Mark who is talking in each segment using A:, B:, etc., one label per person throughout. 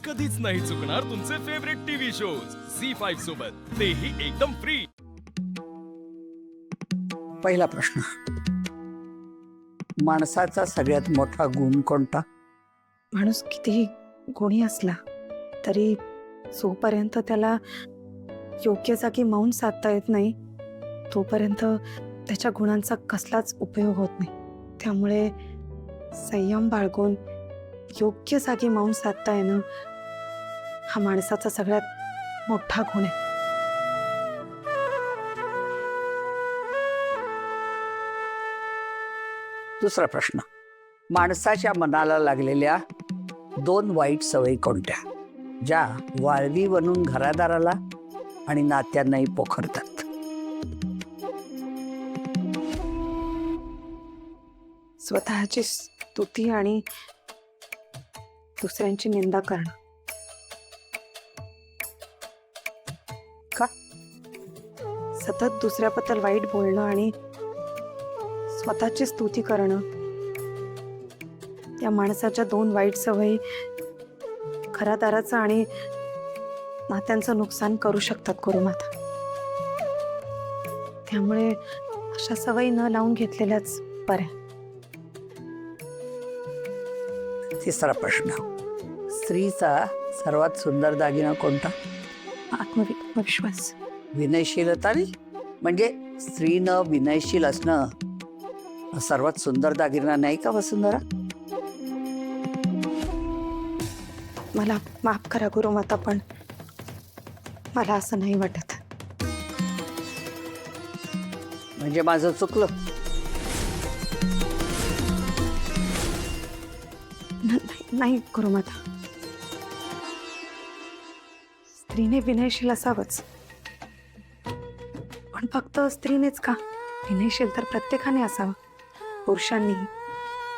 A: कधीच नाही चुकणार तुमचे फेवरेट टीव्ही शोज झी5 सोबत, तेही एकदम फ्री।
B: पहिला प्रश्न, माणसाचा सगळ्यात मोठा गुण कोणता?
C: माणूस कितीही गुणी असला तरी जोपर्यंत त्याला योग्य जागी मौन साधता येत नाही तोपर्यंत त्याच्या गुणांचा कसलाच उपयोग होत नाही। त्यामुळे संयम बाळगून योग्य जागी मौन साधता येणं हा माणसाचा सगळ्यात मोठा गुण आहे।
B: दुसरा प्रश्न, माणसाच्या मनाला लागलेल्या 2 वाईट सवयी कोणत्या, ज्या वाळवी बनून घरादाराला आणि नात्यांनाही पोखरतात?
C: स्वतःची स्तुती आणि दुसऱ्यांची निंदा करणं।
B: का?
C: सतत दुसऱ्याबद्दल वाईट बोलणं आणि स्वतःची स्तुती करणं या माणसाच्या 2 वाईट सवयी घरादाराचं आणि नात्यांचं नुकसान करू शकतात गुरुमाता। त्यामुळे अशा सवयी न लावून घेतलेल्याच बऱ्या।
B: तिसरा प्रश्न, स्त्रीचा सर्वात सुंदर दागिना कोणता?
C: आत्मविश्वास।
B: विनयशीलता नाही, म्हणजे स्त्रीनं विनयशील असणं हा सर्वात सुंदर दागिना नाही का वसुंधरा?
C: मला माफ करा गुरुमाता, पण मला असं नाही वाटत।
B: म्हणजे माझं चुकलं?
C: नाही गुरुमाता, स्त्रीने विनयशील असावंच, पण फक्त स्त्रीनेच का? विनयशील तर प्रत्येकाने असावं। पुरुषांनी,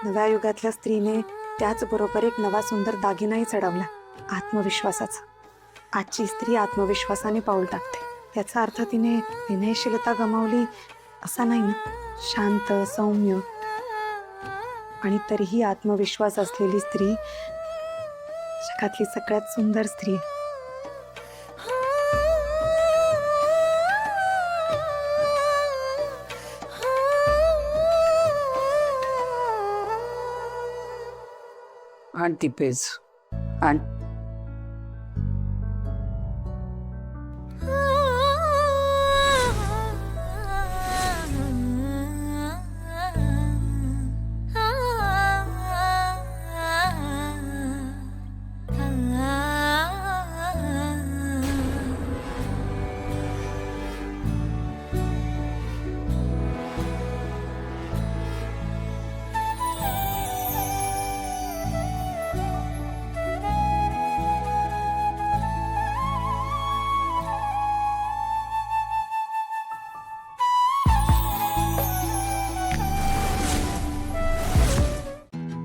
C: नव्या युगातल्या स्त्रीने त्याचबरोबर एक नवा सुंदर दागिनाही चढवला, आत्मविश्वासाचा। आजची स्त्री आत्मविश्वासाने पाऊल टाकते याचा अर्थ तिने विनयशीलता गमावली असा नाही ना। शांत, सौम्य आणि तरीही आत्मविश्वास असलेली स्त्री जगातली सगळ्यात सुंदर स्त्री आहे।
B: आणि ती पेज आणि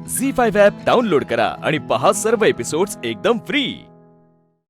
A: झी5 ॲप डाउनलोड करा आणि पहा सर्व एपिसोड्स एकदम फ्री।